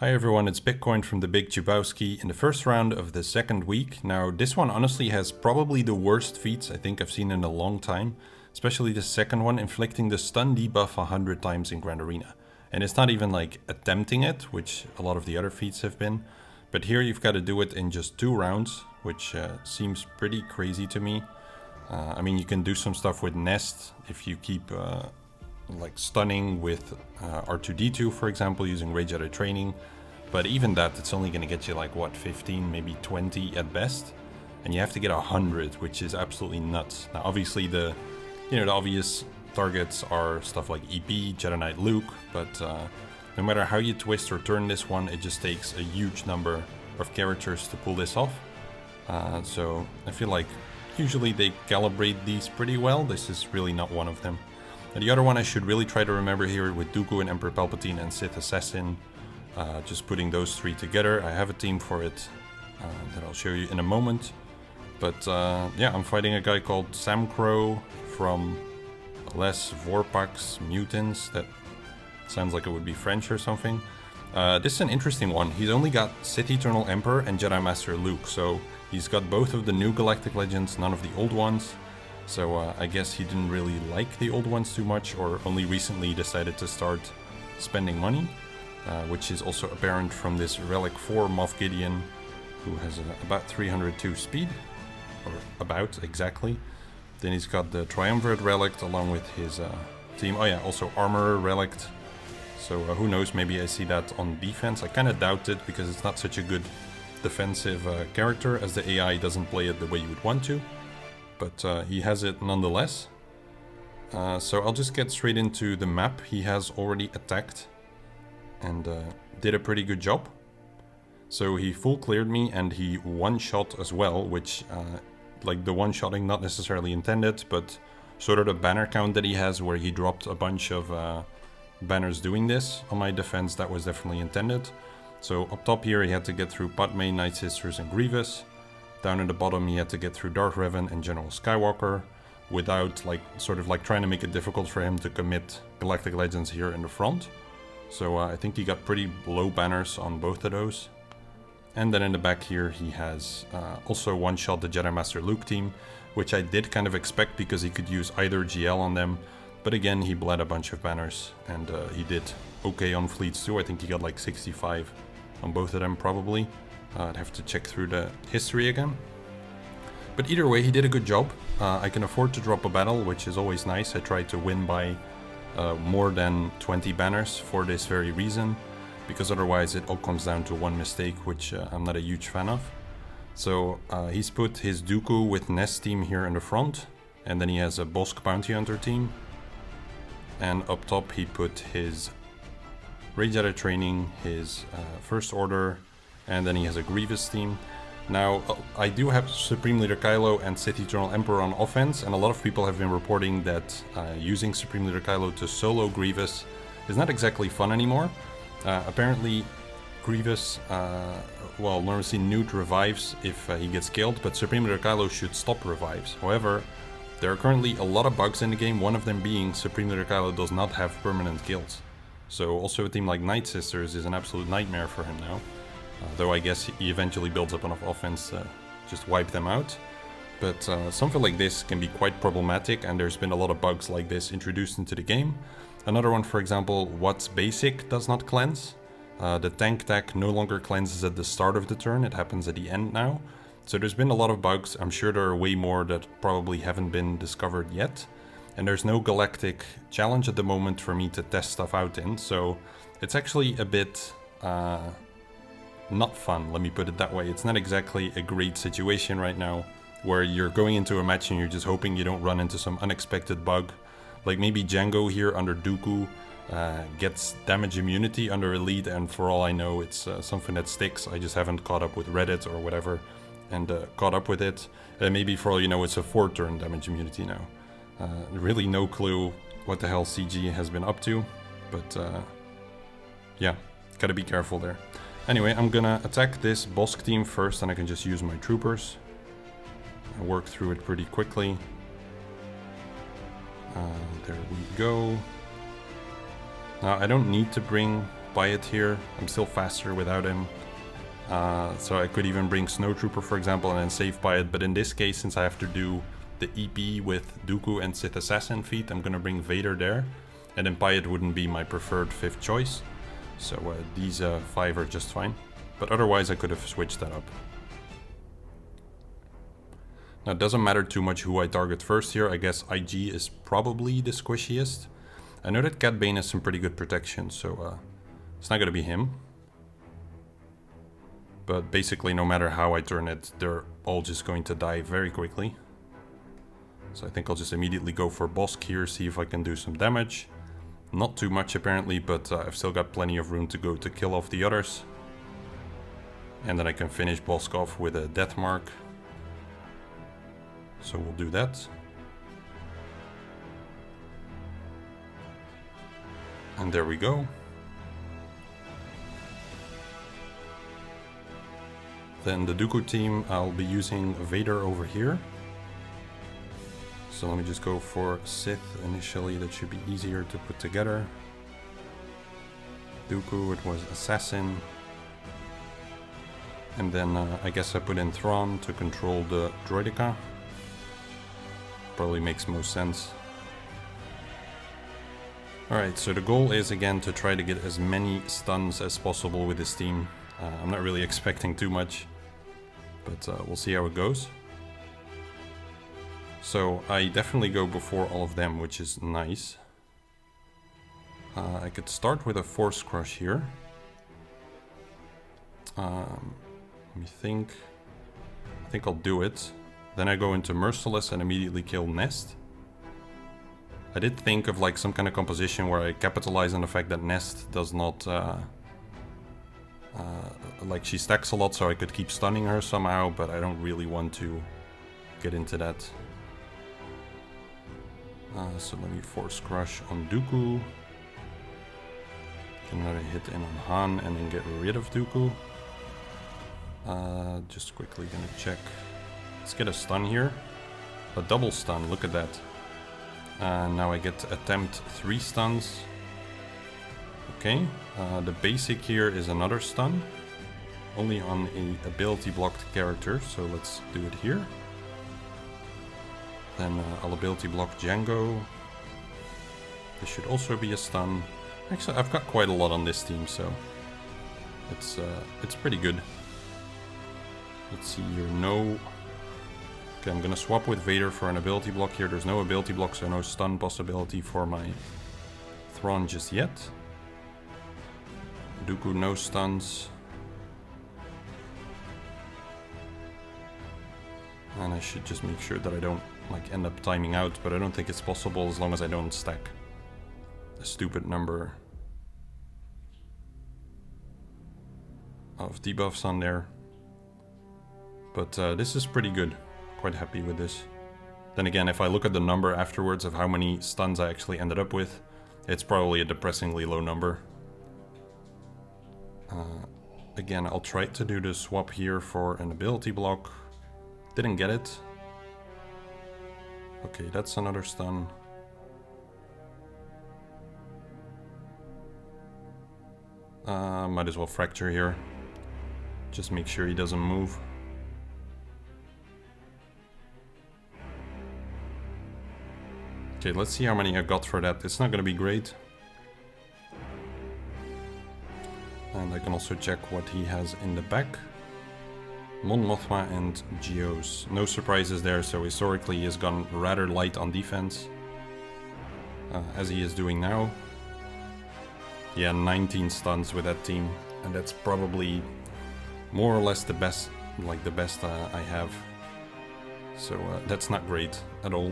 Hi everyone, it's Bitcoin from the Big Chubowski in the first round of the second week. Now this one honestly has probably the worst feats I think I've seen in a long time, especially the second one, inflicting the stun debuff 100 times in Grand Arena. And it's not even like attempting it, which a lot of the other feats have been, but here you've got to do it in just 2 rounds, which seems pretty crazy to me. I mean, you can do some stuff with Nest if you keep like stunning with R2D2, for example, using Rage Out of Training. But even that, it's only going to get you like, what, 15, maybe 20 at best? And you have to get 100, which is absolutely nuts. Now, obviously, the obvious targets are stuff like EP, Jedi Knight Luke, but no matter how you twist or turn this one, it just takes a huge number of characters to pull this off. So I feel like usually they calibrate these pretty well. This is really not one of them. And the other one I should really try to remember here with Dooku and Emperor Palpatine and Sith Assassin, just putting those 3 together. I have a team for it that I'll show you in a moment. But yeah, I'm fighting a guy called Sam Crow from Les Vorpax Mutants. That sounds like it would be French or something. This is an interesting one. He's only got Sith Eternal Emperor and Jedi Master Luke, so he's got both of the new Galactic Legends, none of the old ones. So I guess he didn't really like the old ones too much, or only recently decided to start spending money, which is also apparent from this Relic 4 Moff Gideon, who has about 302 speed, or about exactly. Then he's got the Triumvirate Relic along with his team. Oh yeah, also Armorer Relic. So who knows, maybe I see that on defense. I kind of doubt it because it's not such a good defensive character, as the AI doesn't play it the way you would want to. But he has it nonetheless. So I'll just get straight into the map. He has already attacked and did a pretty good job. So he full cleared me and he one-shot as well, which like the one-shotting not necessarily intended, but sort of the banner count that he has where he dropped a bunch of banners doing this on my defense, that was definitely intended. So up top here he had to get through Padme, Night Sisters and Grievous. Down in the bottom he had to get through Darth Revan and General Skywalker without sort of trying to make it difficult for him to commit Galactic Legends here in the front. So I think he got pretty low banners on both of those. And then in the back here he has also one-shot the Jedi Master Luke team, which I did kind of expect because he could use either GL on them. But again, he bled a bunch of banners and he did okay on fleets too. I think he got like 65 on both of them probably. I'd have to check through the history again. But either way, he did a good job. I can afford to drop a battle, which is always nice. I try to win by more than 20 banners for this very reason, because otherwise it all comes down to one mistake, which I'm not a huge fan of. So he's put his Dooku with Nest team here in the front, and then he has a Bosk Bounty Hunter team. And up top he put his Rage Out of Training, his First Order, and then he has a Grievous team. Now, I do have Supreme Leader Kylo and Sith Eternal Emperor on offense, and a lot of people have been reporting that using Supreme Leader Kylo to solo Grievous is not exactly fun anymore. Apparently, Grievous, normally Newt revives if he gets killed, but Supreme Leader Kylo should stop revives. However, there are currently a lot of bugs in the game, one of them being Supreme Leader Kylo does not have permanent kills. So also a team like Night Sisters is an absolute nightmare for him now. Though I guess he eventually builds up enough offense to just wipe them out. But something like this can be quite problematic, and there's been a lot of bugs like this introduced into the game. Another one, for example, What's Basic does not cleanse. The tank tag no longer cleanses at the start of the turn, it happens at the end now. So there's been a lot of bugs. I'm sure there are way more that probably haven't been discovered yet. And there's no galactic challenge at the moment for me to test stuff out in, so it's actually a bit not fun, let me put it that way. It's not exactly a great situation right now, where you're going into a match and you're just hoping you don't run into some unexpected bug. Like maybe Django here under Dooku gets damage immunity under Elite, and for all I know it's something that sticks. I just haven't caught up with Reddit or whatever and caught up with it. Maybe for all you know it's a 4-turn damage immunity now. Really no clue what the hell CG has been up to, but yeah, gotta be careful there. Anyway, I'm gonna attack this Bosk team first, and I can just use my troopers. I work through it pretty quickly. There we go. Now, I don't need to bring Pyatt here. I'm still faster without him. So I could even bring Snowtrooper, for example, and then save Pyatt. But in this case, since I have to do the EP with Dooku and Sith Assassin feat, I'm gonna bring Vader there. And then Pyatt wouldn't be my preferred 5th choice. So these 5 are just fine. But otherwise I could have switched that up. Now it doesn't matter too much who I target first here. I guess IG is probably the squishiest. I know that Cat Bane has some pretty good protection, so it's not gonna be him. But basically no matter how I turn it, they're all just going to die very quickly. So I think I'll just immediately go for Bosk here, see if I can do some damage. Not too much apparently, but I've still got plenty of room to go to kill off the others. And then I can finish Bosk off with a Death Mark. So we'll do that. And there we go. Then the Dooku team, I'll be using Vader over here. So let me just go for Sith initially, that should be easier to put together. Dooku, it was Assassin. And then I guess I put in Thrawn to control the Droideka. Probably makes most sense. Alright, so the goal is again to try to get as many stuns as possible with this team. I'm not really expecting too much, but we'll see how it goes. So I definitely go before all of them, which is nice. I could start with a Force Crush here. Let me think. I think I'll do it. Then I go into Merciless and immediately kill Nest. I did think of like some kind of composition where I capitalize on the fact that Nest does not... like she stacks a lot, so I could keep stunning her somehow, but I don't really want to get into that. So let me Force Crush on Dooku. Get another hit in on Han and then get rid of Dooku. Just quickly gonna check. Let's get a stun here. A double stun, look at that. Now I get to attempt 3 stuns. Okay, the basic here is another stun. Only on a ability blocked character, so let's do it here. Then I'll ability block Django. This should also be a stun. Actually, I've got quite a lot on this team, so it's pretty good. Let's see here, no... Okay, I'm gonna swap with Vader for an ability block here. There's no ability block, so no stun possibility for my Thrawn just yet. Dooku, no stuns. And I should just make sure that I don't like end up timing out, but I don't think it's possible as long as I don't stack a stupid number of debuffs on there. But this is pretty good. Quite happy with this. Then again, if I look at the number afterwards of how many stuns I actually ended up with, it's probably a depressingly low number. Again, I'll try to do the swap here for an ability block. Didn't get it. Okay, that's another stun. Might as well fracture here. Just make sure he doesn't move. Okay, let's see how many I got for that. It's not gonna be great. And I can also check what he has in the back. Mon Mothma and Geos. No surprises there, so historically he has gone rather light on defense. As he is doing now. Yeah, 19 stuns with that team. And that's probably more or less the best, like the best I have. So that's not great at all.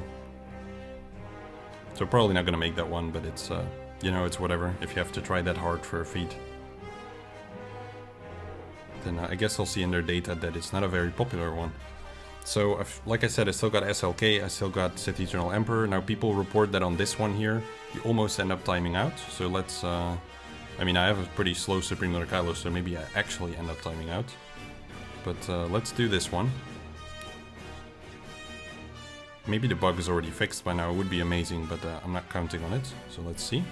So probably not gonna make that one, but it's, you know, it's whatever if you have to try that hard for a feat. Then I guess I'll see in their data that it's not a very popular one. So, like I said, I still got SLK, I still got Sith Eternal Emperor. Now people report that on this one here, you almost end up timing out. So let's, I mean, I have a pretty slow Supreme Lord Kylo, so maybe I actually end up timing out. But let's do this one. Maybe the bug is already fixed by now, it would be amazing, but I'm not counting on it. So let's see.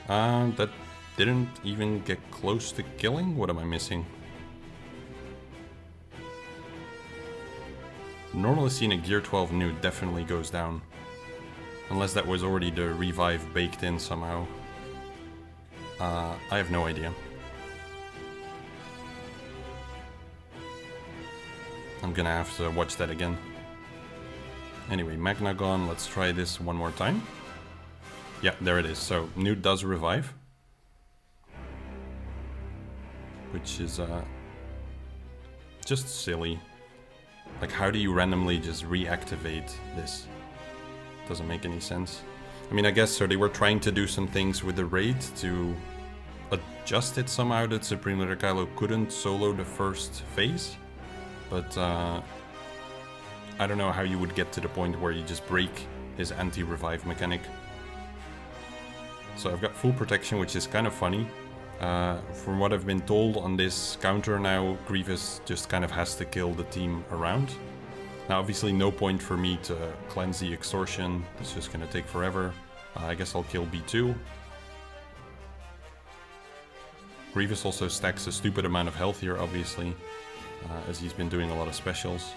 That didn't even get close to killing? What am I missing? Normally seeing a gear 12 nude definitely goes down. Unless that was already the revive baked in somehow. I have no idea. I'm gonna have to watch that again. Anyway, Magnagon, let's try this one more time. Yeah, there it is. So, nude does revive. Which is just silly. Like, how do you randomly just reactivate this? Doesn't make any sense. I mean, I guess so they were trying to do some things with the raid to adjust it somehow that Supreme Leader Kylo couldn't solo the first phase. But I don't know how you would get to the point where you just break his anti-revive mechanic. So I've got full protection, which is kind of funny. From what I've been told on this counter now, Grievous just kind of has to kill the team around. Now obviously no point for me to cleanse the extortion, it's just gonna take forever. I guess I'll kill B2. Grievous also stacks a stupid amount of health here obviously, as he's been doing a lot of specials.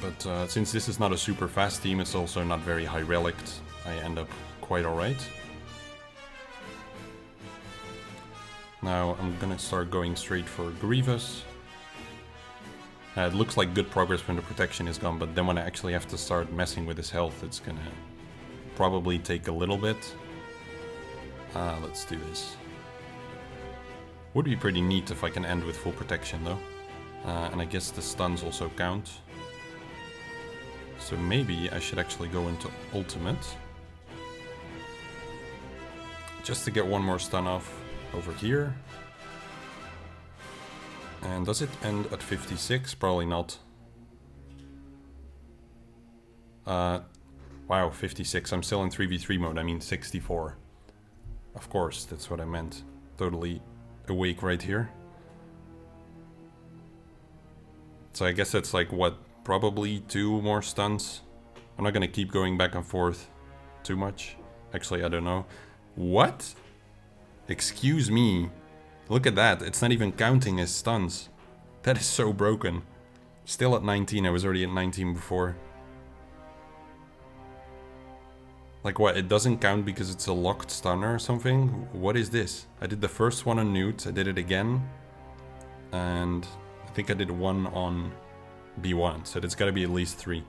But since this is not a super fast team, it's also not very high relict, I end up quite alright. Now I'm gonna start going straight for Grievous. It looks like good progress when the protection is gone, but then when I actually have to start messing with his health, it's gonna probably take a little bit. Let's do this. Would be pretty neat if I can end with full protection though. And I guess the stuns also count. So maybe I should actually go into ultimate. Just to get one more stun off over here. And does it end at 56? Probably not. Wow, 56. I'm still in 3v3 mode. I mean 64. Of course, that's what I meant. Totally awake right here. So I guess that's like, what, probably 2 more stuns? I'm not gonna keep going back and forth too much. Actually, I don't know. What? Excuse me. Look at that, it's not even counting as stuns. That is so broken. Still at 19, I was already at 19 before. Like what, it doesn't count because it's a locked stunner or something? What is this? I did the first one on Newt, I did it again. And I think I did one on B1, so there's gotta be at least 3.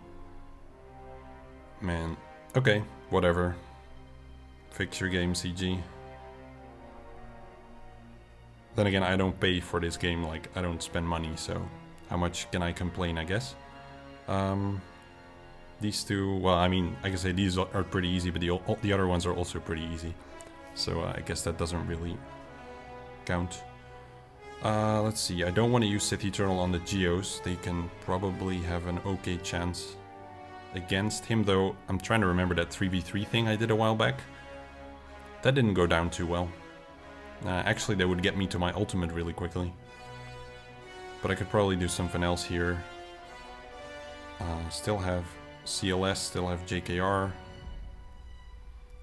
Man, okay, whatever. Fix your game, CG. Then again, I don't pay for this game, like, I don't spend money, so how much can I complain, I guess? These two, well, I mean, I can say these are pretty easy, but the other ones are also pretty easy. So I guess that doesn't really count. Let's see, I don't want to use Sith Eternal on the Geos. They can probably have an okay chance against him, though I'm trying to remember that 3v3 thing I did a while back. That didn't go down too well. Actually, that would get me to my ultimate really quickly. But I could probably do something else here. Still have CLS, still have JKR.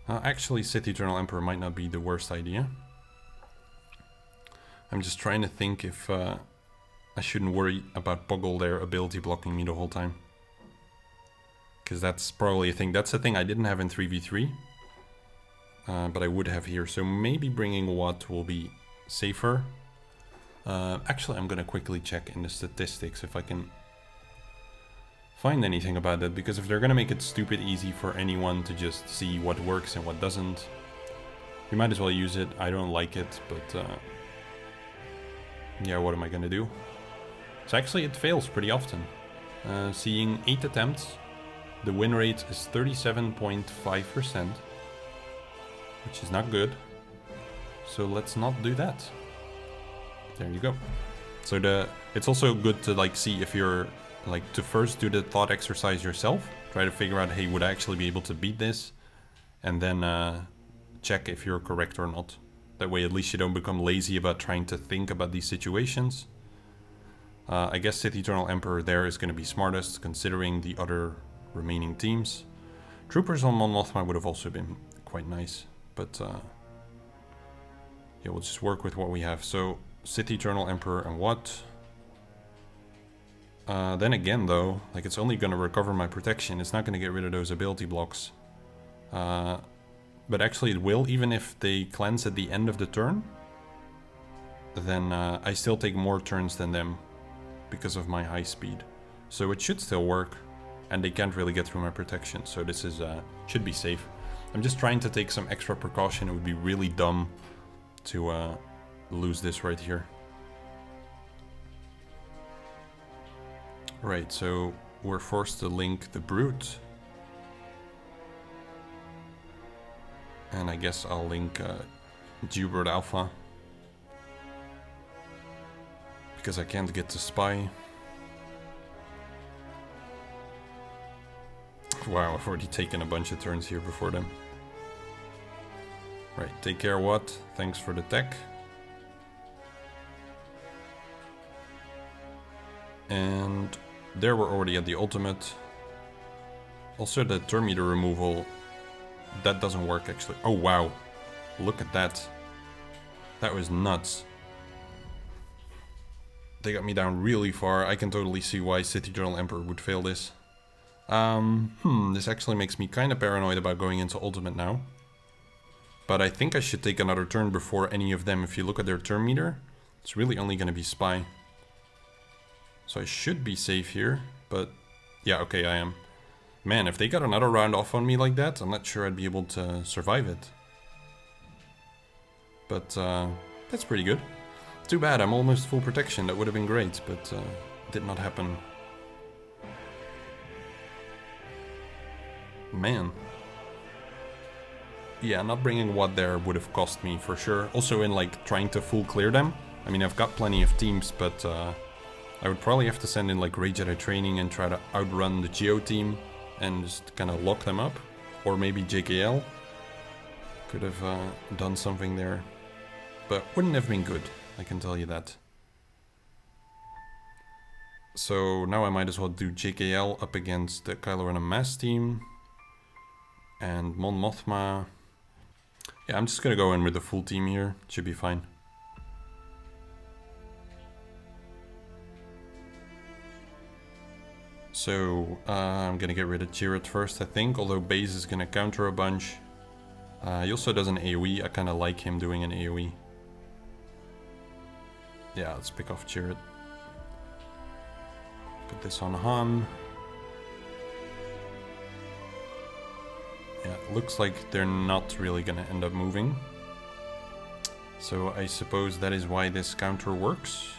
Actually, Sith Eternal Emperor might not be the worst idea. I'm just trying to think if I shouldn't worry about Poggle there ability blocking me the whole time. Because that's probably a thing. That's a thing I didn't have in 3v3. But I would have here, so maybe bringing Watt will be safer. Actually, I'm gonna quickly check in the statistics if I can find anything about that, because if they're gonna make it stupid easy for anyone to just see what works and what doesn't, you might as well use it. I don't like it, but yeah, what am I gonna do? So actually it fails pretty often. Seeing 8 attempts, the win rate is 37.5%. Which is not good. So let's not do that. There you go. So it's also good to like see if you're like to first do the thought exercise yourself. Try to figure out, hey, would I actually be able to beat this? And then check if you're correct or not. That way at least you don't become lazy about trying to think about these situations. I guess Sith Eternal Emperor there is going to be smartest considering the other remaining teams. Troopers on Mon Mothma would have also been quite nice, but yeah, we'll just work with what we have. So, City Eternal Emperor and what? Then again though, like it's only going to recover my protection, it's not going to get rid of those ability blocks. But actually it will, even if they cleanse at the end of the turn. Then I still take more turns than them because of my high speed. So it should still work, and they can't really get through my protection, so this is should be safe. I'm just trying to take some extra precaution. It would be really dumb to lose this right here. Right, so we're forced to link the Brute. And I guess I'll link G-Bird Alpha. Because I can't get to Spy. Wow, I've already taken a bunch of turns here before them. Right, take care what? Thanks for the tech. And there we're already at the ultimate. Also the turn meter removal, that doesn't work actually. Oh wow, look at that. That was nuts. They got me down really far. I can totally see why City Eternal Emperor would fail this. This actually makes me kind of paranoid about going into ultimate now. But I think I should take another turn before any of them. If you look at their turn meter, it's really only going to be Spy. So I should be safe here, but yeah, okay, I am. Man, if they got another round off on me like that, I'm not sure I'd be able to survive it. But that's pretty good. Too bad, I'm almost full protection. That would have been great, but did not happen. Man. Yeah, not bringing what there would have cost me for sure. Also in like trying to full clear them. I mean, I've got plenty of teams, but I would probably have to send in like Grey Jedi training and try to outrun the Geo team and just kind of lock them up. Or maybe JKL could have done something there. But wouldn't have been good, I can tell you that. So now I might as well do JKL up against the Kylo Ren and Mass team. And Mon Mothma. Yeah, I'm just gonna go in with the full team here. Should be fine. So I'm gonna get rid of Chirrut first, I think. Although Base is gonna counter a bunch. He also does an AoE. I kind of like him doing an AoE. Yeah, let's pick off Chirrut. Put this on Han. Yeah, it looks like they're not really gonna end up moving. So I suppose that is why this counter works.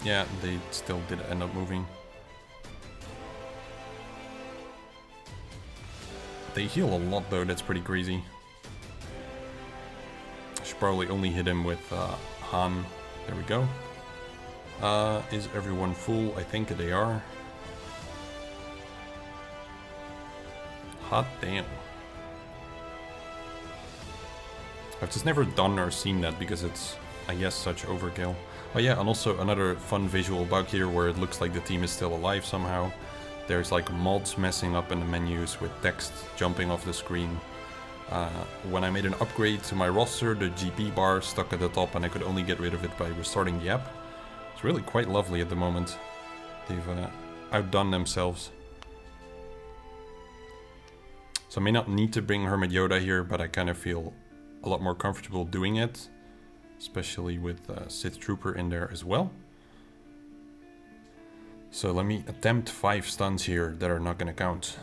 Yeah, they still did end up moving. They heal a lot though, that's pretty crazy. I should probably only hit him with Han. There we go. Is everyone full? I think they are. Hot damn. I've just never done or seen that because it's, I guess, such overkill. Oh yeah, and also another fun visual bug here where it looks like the team is still alive somehow. There's like mods messing up in the menus with text jumping off the screen. When I made an upgrade to my roster, the GP bar stuck at the top and I could only get rid of it by restarting the app. It's really quite lovely at the moment. They've outdone themselves. So I may not need to bring Hermit Yoda here, but I kind of feel a lot more comfortable doing it. Especially with Sith Trooper in there as well. So let me attempt 5 stuns here that are not going to count.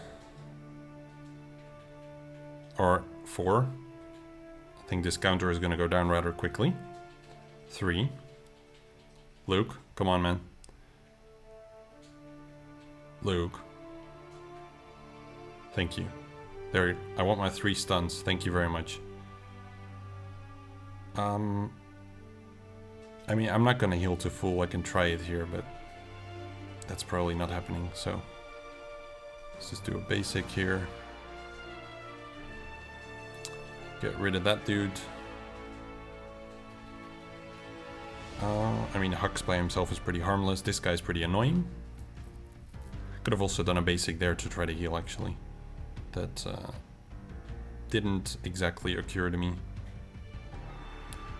Or 4. I think this counter is going to go down rather quickly. 3. Luke, come on man. Luke. Thank you. There, I want my 3 stuns. Thank you very much. I mean, I'm not gonna heal to full. I can try it here, but that's probably not happening, so let's just do a basic here. Get rid of that dude. I mean, Hux by himself is pretty harmless. This guy's pretty annoying. Could have also done a basic there to try to heal, actually. That didn't exactly occur to me.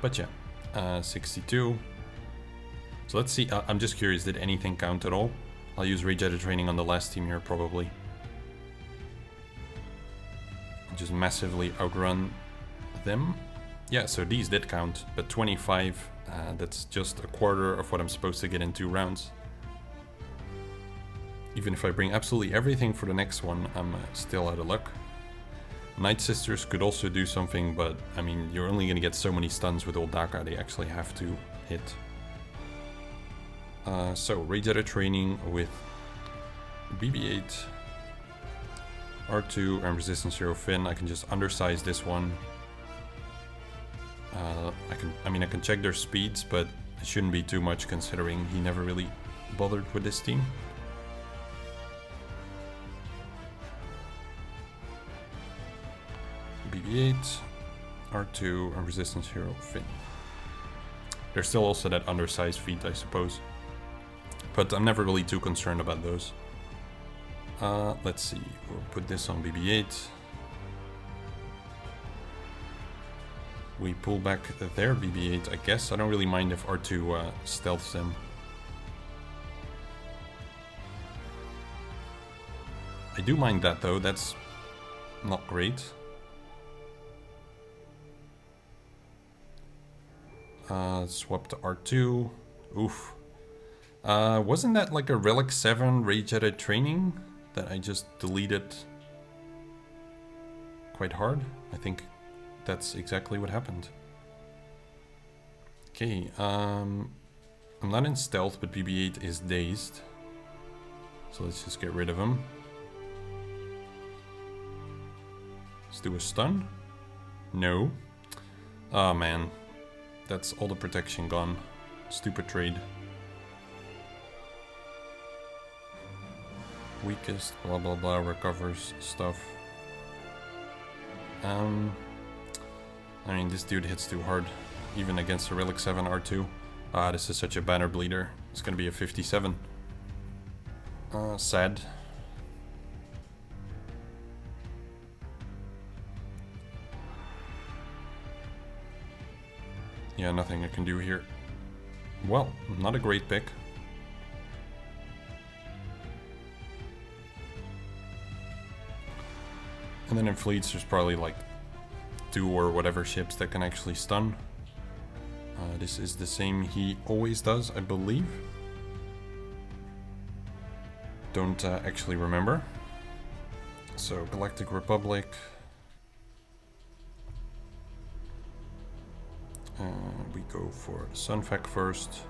But yeah, 62. So let's see. I'm just curious, did anything count at all? I'll use Rage Edit Training on the last team here, probably. Just massively outrun them. Yeah, so these did count, but 25, that's just a quarter of what I'm supposed to get in 2 rounds. Even if I bring absolutely everything for the next one, I'm still out of luck. Night Sisters could also do something, but I mean, you're only going to get so many stuns with old Daka, they actually have to hit. So, Rage Edit Training with BB-8, R2, and Resistance Hero Finn. I can just undersize this one. I can check their speeds, but it shouldn't be too much considering he never really bothered with this team. BB-8, R2, and Resistance Hero Finn. There's still also that undersized feat, I suppose. But I'm never really too concerned about those. Let's see, we'll put this on BB-8. We pull back their BB-8, I guess. I don't really mind if R2 stealths them. I do mind that though, that's not great. Swap to R2. Oof. Wasn't that like a Relic 7 Rage Edit Training that I just deleted quite hard? I think that's exactly what happened. Okay, I'm not in stealth, but BB-8 is dazed. So let's just get rid of him. Let's do a stun. No. Oh man. That's all the protection gone. Stupid trade. Weakest, blah blah blah, recovers stuff. I mean, this dude hits too hard, even against a Relic 7 R2. Ah, this is such a banner bleeder. It's gonna be a 57. Sad. Yeah, nothing I can do here. Well, not a great pick. And then in fleets, there's probably like 2 or whatever ships that can actually stun. This is the same he always does, I believe. Don't actually remember. So, Galactic Republic. We go for Sunfac first.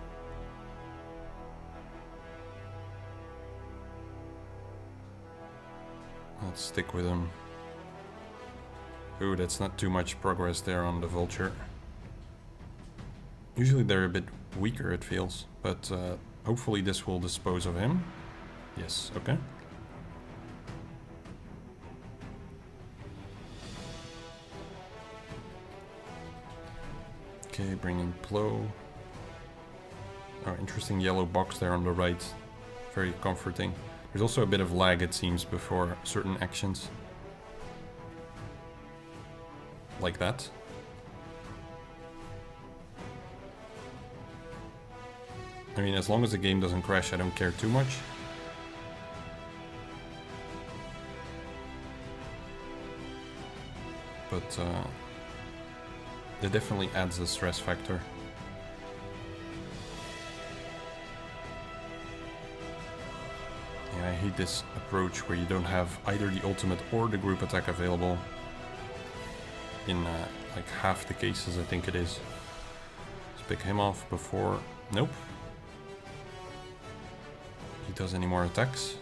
Let's stick with him. Ooh, that's not too much progress there on the Vulture. Usually they're a bit weaker, it feels, but hopefully this will dispose of him. Yes, okay. Okay, bring in Plo. Oh, interesting yellow box there on the right. Very comforting. There's also a bit of lag, it seems, before certain actions. Like that. I mean, as long as the game doesn't crash, I don't care too much. But it definitely adds a stress factor. Yeah, I hate this approach where you don't have either the ultimate or the group attack available. In like half the cases, I think it is. Let's pick him off before... Nope. He does any more attacks.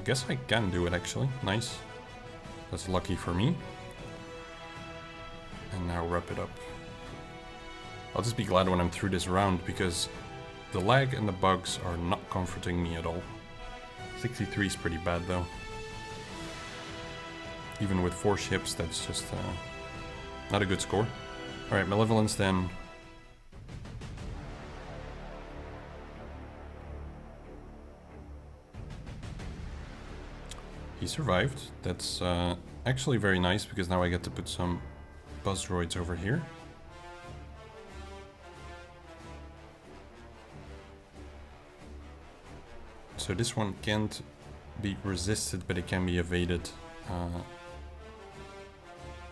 Guess I can do it actually. Nice. That's lucky for me. And now wrap it up. I'll just be glad when I'm through this round because the lag and the bugs are not comforting me at all. 63 is pretty bad though. Even with 4 ships, that's just not a good score. Alright, Malevolence then. He survived. That's actually very nice, because now I get to put some buzz droids over here. So this one can't be resisted, but it can be evaded.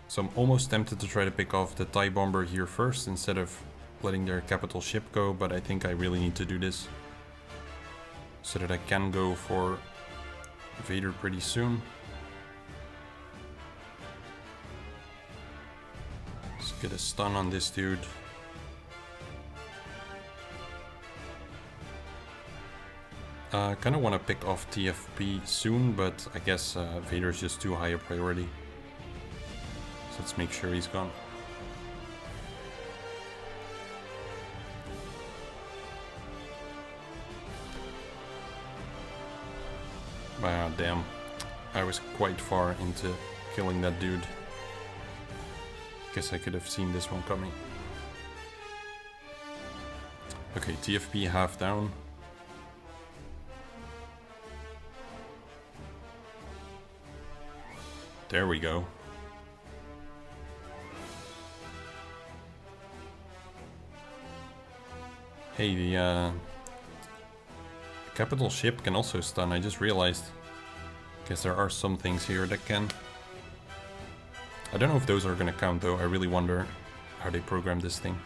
So I'm almost tempted to try to pick off the TIE bomber here first, instead of letting their capital ship go, but I think I really need to do this so that I can go for Vader pretty soon. Let's get a stun on this dude. I kind of want to pick off TFP soon, but I guess Vader's just too high a priority. So let's make sure he's gone. Ah, damn. I was quite far into killing that dude. Guess I could have seen this one coming. Okay, TFP half down. There we go. Hey, the capital ship can also stun, I just realized. Guess there are some things here that can. I don't know if those are gonna count though, I really wonder how they programmed this thing.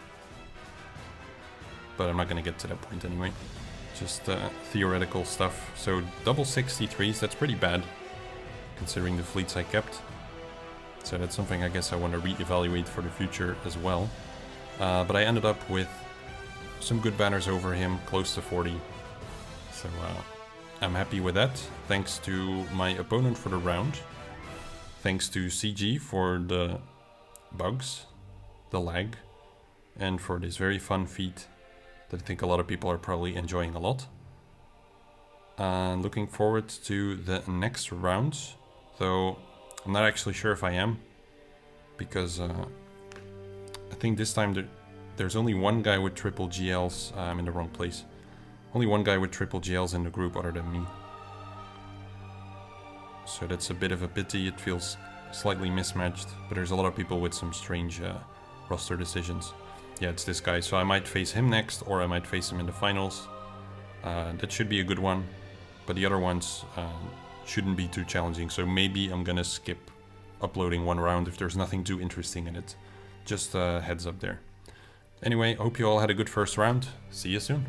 But I'm not gonna get to that point anyway. Just theoretical stuff. So double 63s, that's pretty bad, considering the fleets I kept. So that's something I guess I want to reevaluate for the future as well. But I ended up with some good banners over him, close to 40. So I'm happy with that. Thanks to my opponent for the round. Thanks to CG for the bugs, the lag, and for this very fun feat that I think a lot of people are probably enjoying a lot. Looking forward to the next round, though I'm not actually sure if I am, because I think this time there's only one guy with triple GLs. I'm in the wrong place. Only one guy with triple GLs in the group other than me. So that's a bit of a pity. It feels slightly mismatched, but there's a lot of people with some strange roster decisions. Yeah, it's this guy, so I might face him next, or I might face him in the finals. That should be a good one, but the other ones shouldn't be too challenging, so maybe I'm gonna skip uploading one round if there's nothing too interesting in it. Just a heads up there. Anyway, hope you all had a good first round. See you soon.